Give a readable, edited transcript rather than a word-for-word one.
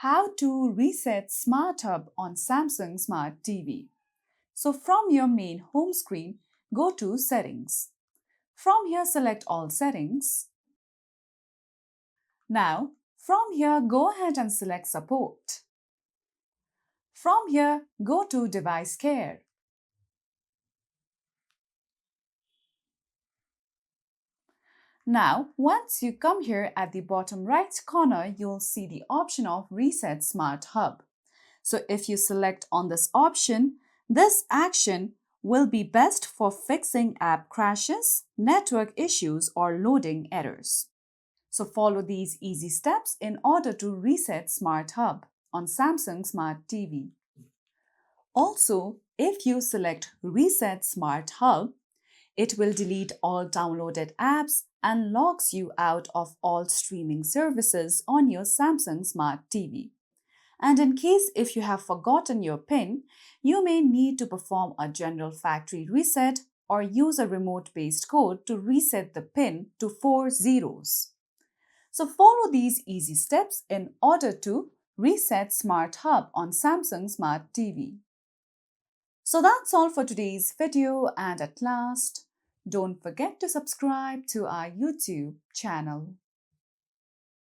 How to reset Smart Hub on Samsung Smart TV. So from your main home screen, go to Settings. From here, select All Settings. Now, from here, go ahead and select Support. From here, go to Device Care. Now, once you come here at the bottom right corner, you'll see the option of Reset Smart Hub. So if you select on this option, this action will be best for fixing app crashes, network issues, or loading errors. So follow these easy steps in order to reset Smart Hub on Samsung Smart TV. Also, if you select Reset Smart Hub, it will delete all downloaded apps and logs you out of all streaming services on your Samsung Smart TV. And in case if you have forgotten your PIN, you may need to perform a general factory reset or use a remote-based code to reset the PIN to 4 zeros. So follow these easy steps in order to reset Smart Hub on Samsung Smart TV. So that's all for today's video, and at last, don't forget to subscribe to our YouTube channel.